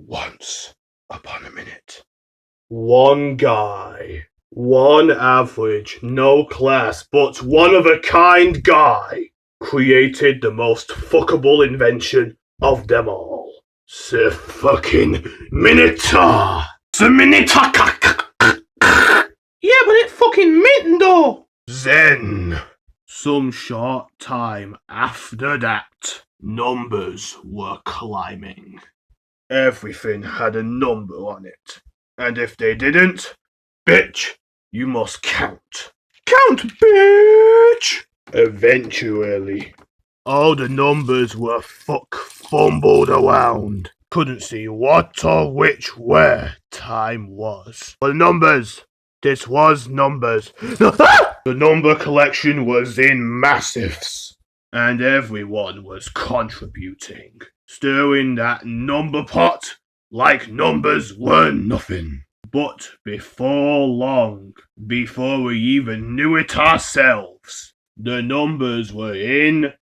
Once upon a minute, one guy, one average, no class, but one-of-a-kind guy, created the most fuckable invention of them all. Fucking Minotaur! Yeah, but it fucking mint though! Then, some short time after that, numbers were climbing. Everything had a number on it. And if they didn't, bitch, you must count. Count, bitch! Eventually, all the numbers were fumbled around. Couldn't see what or which where time was. But numbers! This was numbers. The number collection was in massives. And everyone was contributing. Stirring that number pot like numbers were nothing. But before long, before we even knew it ourselves, the numbers were in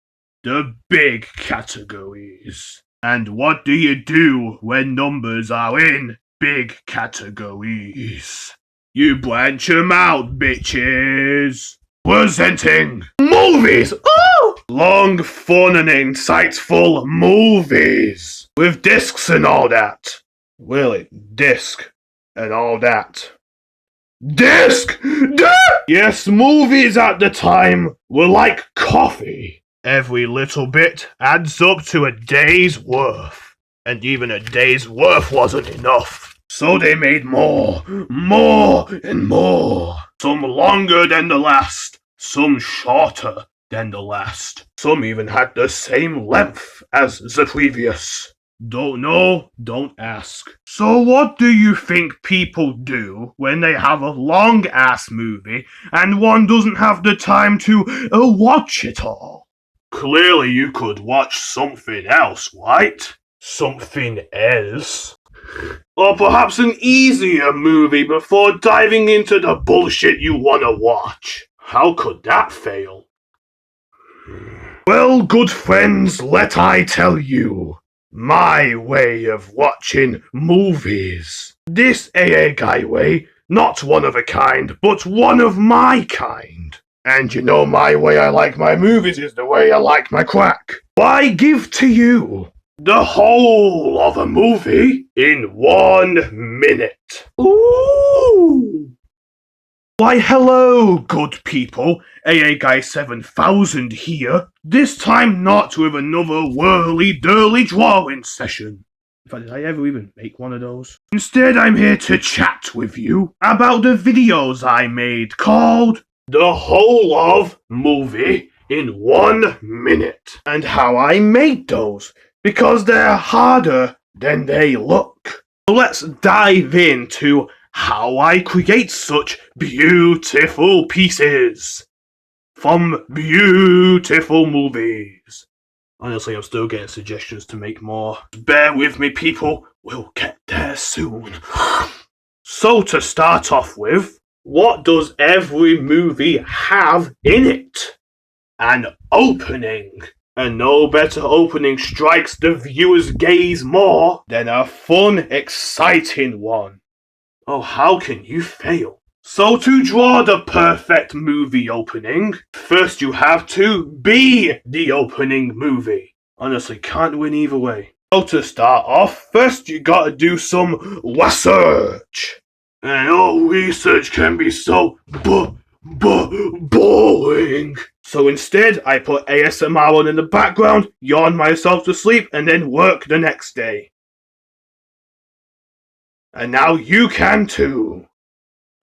the big categories. And what do you do when numbers are in big categories? You branch 'em out, bitches! Presenting movies! Oh! Long, fun and insightful movies! With discs and all that. Really, disc and all that. Disc! Yes, movies at the time were like coffee. Every little bit adds up to a day's worth. And even a day's worth wasn't enough. So they made more, and more. Some longer than the last, some shorter than the last. Some even had the same length as the previous. Don't know, don't ask. So what do you think people do when they have a long-ass movie and one doesn't have the time to watch it all? Clearly you could watch something else, right? Something else? Or perhaps an easier movie before diving into the bullshit you wanna watch. How could that fail? Well, good friends, let I tell you my way of watching movies. This AA guy way, not one of a kind, but one of my kind. And you know my way I like my movies is the way I like my crack. I give to you the whole of a movie in 1 minute. Ooh! Why hello, good people, AAGUY7000 here. This time not with another whirly-durly drawing session. In fact, did I ever even make one of those? Instead, I'm here to chat with you about the videos I made called The Whole of Movie in 1 minute. And how I made those. Because they're harder than they look. So let's dive into how I create such beautiful pieces from beautiful movies. Honestly, I'm still getting suggestions to make more. Bear with me, people. We'll get there soon. So to start off with, what does every movie have in it? An opening. And no better opening strikes the viewer's gaze more than a fun, exciting one. Oh, how can you fail? So to draw the perfect movie opening, first you have to be the opening movie. Honestly, can't win either way. So to start off, first you gotta do some research. And all research can be so boring. So instead, I put ASMR on in the background, yawn myself to sleep, and then work the next day. And now you can too.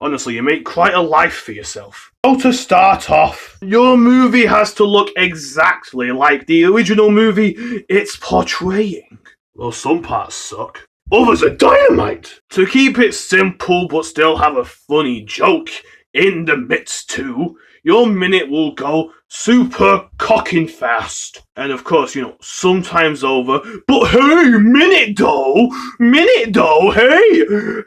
Honestly, you make quite a life for yourself. So to start off, your movie has to look exactly like the original movie it's portraying. Well, some parts suck. Others are dynamite. To keep it simple but still have a funny joke in the midst too, your minute will go super cocking fast. And of course, sometimes over, but hey, minute though, hey!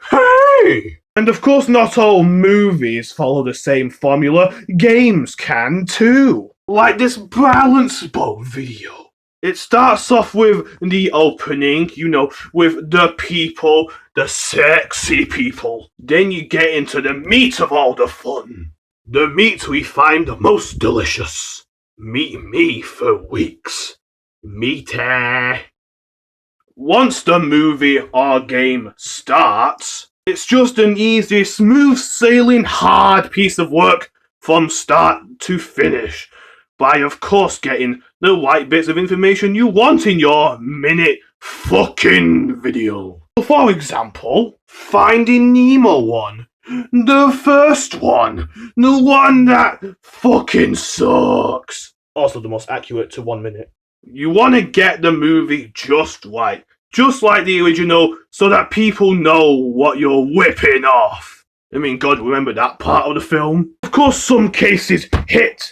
And of course, not all movies follow the same formula, games can too. Like this balance boat video. It starts off with the opening, you know, with the people, the sexy people. Then you get into the meat of all the fun. The meat we find the most delicious. Meat me for weeks. Meaty. Once the movie or game starts, it's just an easy, smooth sailing, hard piece of work from start to finish. By, of course, getting the right bits of information you want in your minute fucking video. For example, Finding Nemo one. The first one. The one that fucking sucks. Also the most accurate to 1 minute. You want to get the movie just right. Just like the original, so that people know what you're whipping off. I mean, God, remember that part of the film? Of course, some cases hit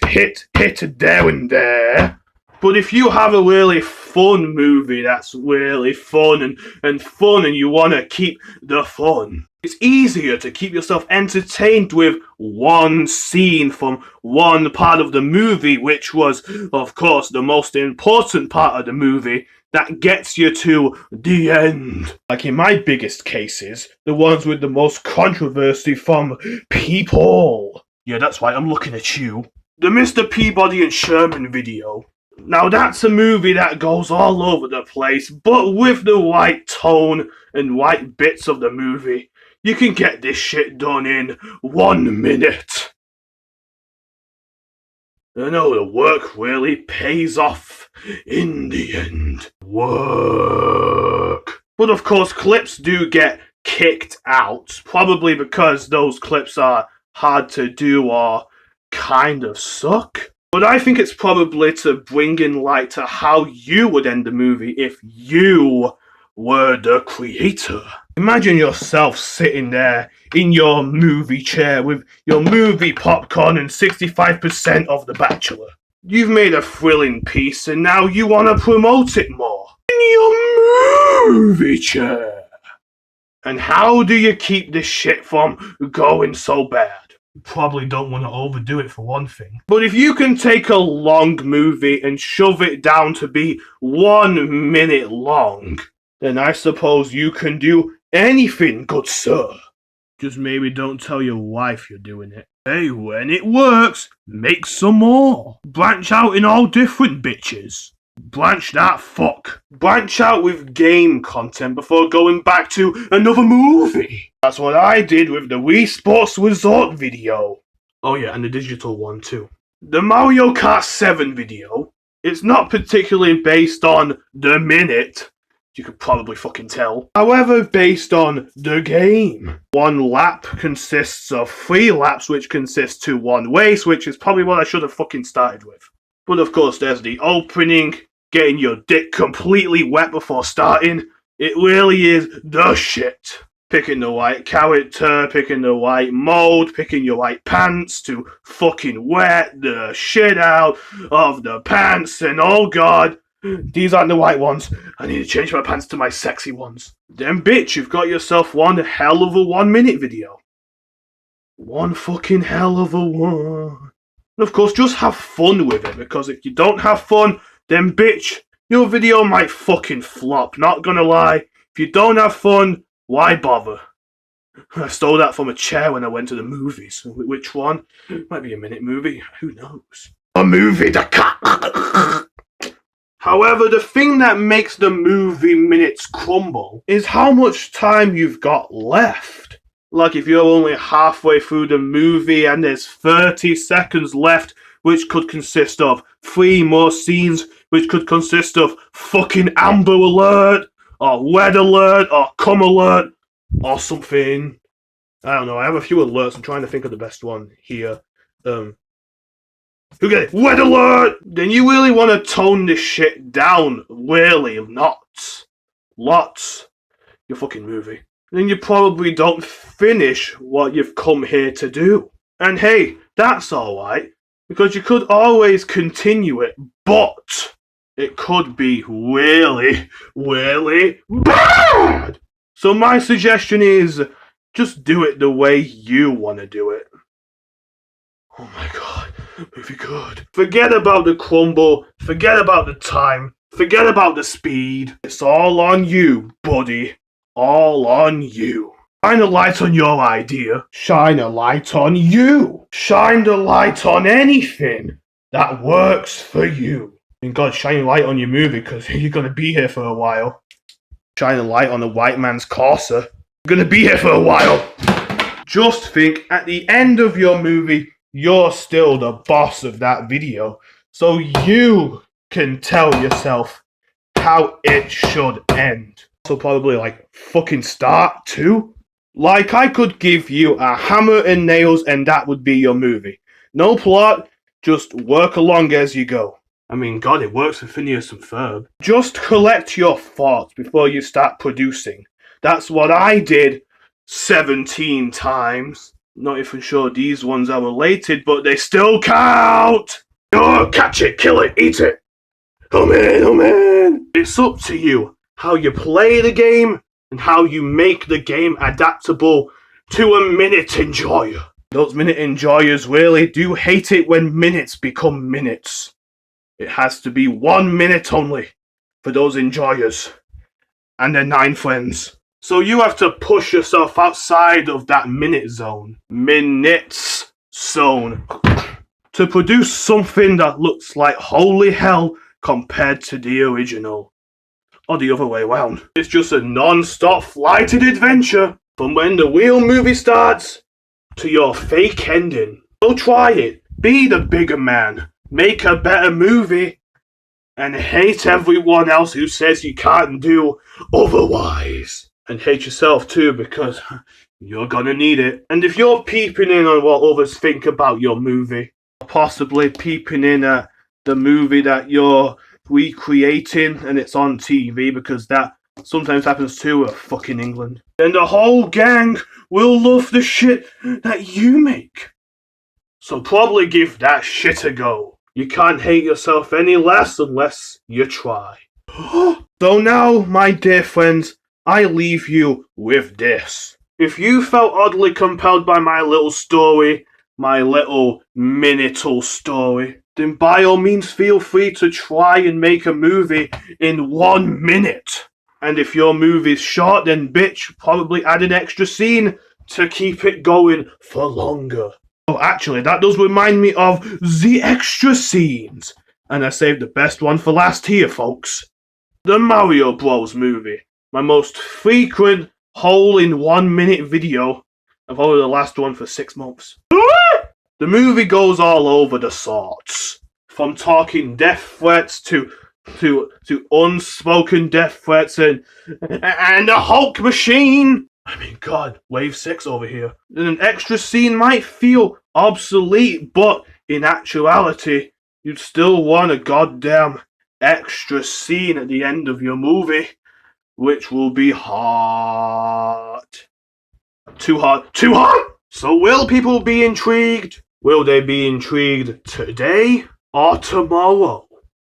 there and there. But if you have a really fun movie that's really fun and you want to keep the fun, it's easier to keep yourself entertained with one scene from one part of the movie, which was, of course, the most important part of the movie that gets you to the end. Like in my biggest cases, the ones with the most controversy from people. Yeah, that's right, I'm looking at you. The Mr. Peabody and Sherman video. Now that's a movie that goes all over the place, but with the right tone and right bits of the movie, you can get this shit done in 1 minute. I know the work really pays off in the end. Work. But of course, clips do get kicked out, probably because those clips are hard to do or kind of suck. But I think it's probably to bring in light to how you would end the movie if you were the creator. Imagine yourself sitting there in your movie chair with your movie popcorn and 65% of The Bachelor. You've made a thrilling piece and now you want to promote it more. In your movie chair. And how do you keep this shit from going so bad? You probably don't want to overdo it for one thing. But if you can take a long movie and shove it down to be 1 minute long, then I suppose you can do anything, good sir. Just maybe don't tell your wife you're doing it. Hey, when it works, make some more. Branch out in all different bitches. Branch that fuck. Branch out with game content before going back to another movie. That's what I did with the Wii Sports Resort video. Oh yeah, and the digital one too. The Mario Kart 7 video, it's not particularly based on the minute. You could probably fucking tell. However, based on the game. 1 lap consists of 3 laps, which consists to 1 race, which is probably what I should have fucking started with. But of course, there's the opening, getting your dick completely wet before starting. It really is the shit. Picking the right character, picking the right mode, picking your right pants to fucking wet the shit out of the pants, and oh god, these aren't the right ones. I need to change my pants to my sexy ones. Then bitch, you've got yourself one hell of a 1 minute video. One fucking hell of a one. And of course, just have fun with it, because if you don't have fun, then bitch, your video might fucking flop, not gonna lie. If you don't have fun, why bother? I stole that from a chair when I went to the movies. Which one? Might be a minute movie, who knows? A movie that can't. However, the thing that makes the movie minutes crumble is how much time you've got left. Like if you're only halfway through the movie and there's 30 seconds left, which could consist of 3 more scenes, which could consist of fucking Amber Alert, or Red Alert, or Cum Alert, or something. I don't know, I have a few alerts, I'm trying to think of the best one here. Who get it? Red Alert! Then you really want to tone this shit down, really, lots. Your fucking movie. Then you probably don't finish what you've come here to do. And hey, that's alright, because you could always continue it, but it could be really, really bad! So my suggestion is, just do it the way you want to do it. Oh my god, movie good. Forget about the crumble, forget about the time, Forget about the speed. It's all on you, buddy. All on you. Shine a light on your idea. Shine a light on you. Shine the light on anything that works for you. And God, shine a light on your movie because you're going to be here for a while. Shine a light on the white man's Corsa. You're going to be here for a while. Just think, at the end of your movie, you're still the boss of that video. So you can tell yourself how it should end. So probably like fucking start too. Like I could give you a hammer and nails and that would be your movie. No plot, just work along as you go. I mean, God, it works for Phineas and Ferb. Just collect your thoughts before you start producing. That's what I did 17 times. Not even sure these ones are related, but they still count! Oh, catch it, kill it, eat it! Oh man, oh man! It's up to you how you play the game and how you make the game adaptable to a minute enjoyer. Those minute enjoyers really do hate it when minutes become minutes. It has to be 1 minute only for those enjoyers and their 9 friends. So you have to push yourself outside of that minute zone. Minutes zone. To produce something that looks like holy hell compared to the original. Or the other way around. It's just a non-stop flighted adventure from when the real movie starts to your fake ending. So try it. Be the bigger man. Make a better movie. And hate everyone else who says you can't do otherwise. And hate yourself too, because you're gonna need it. And if you're peeping in on what others think about your movie, possibly peeping in at the movie that you're recreating and it's on TV, because that sometimes happens too at fucking England, then the whole gang will love the shit that you make. So probably give that shit a go. You can't hate yourself any less unless you try. So now, my dear friends, I leave you with this. If you felt oddly compelled by my little story, my little minutal story, then by all means feel free to try and make a movie in 1 minute. And if your movie's short, then bitch, probably add an extra scene to keep it going for longer. Oh, actually, that does remind me of the extra scenes. And I saved the best one for last here, folks. The Mario Bros. Movie. My most frequent hole in 1 minute video. I've only the last one for 6 months. The movie goes all over the sorts. From talking death threats to unspoken death threats and the Hulk machine. I mean, God, wave 6 over here. And an extra scene might feel obsolete, but in actuality, you'd still want a goddamn extra scene at the end of your movie, which will be hot. Too hot. Too hot! So will people be intrigued? Will they be intrigued today or tomorrow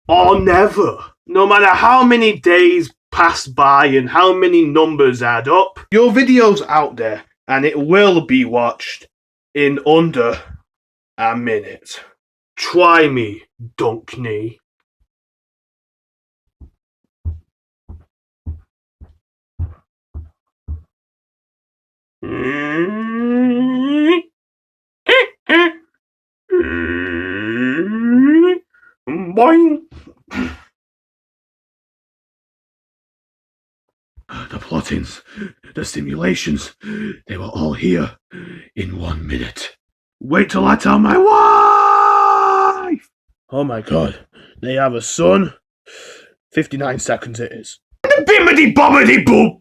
or never? No matter how many days pass by and how many numbers add up, your video's out there and it will be watched in under a minute. Try me, Dunkney. Boing. The plottings, the simulations, they were all here in 1 minute. Wait till I tell my wife! Oh my God, they have a son? 59 seconds it is. Bimmity bobbity boop!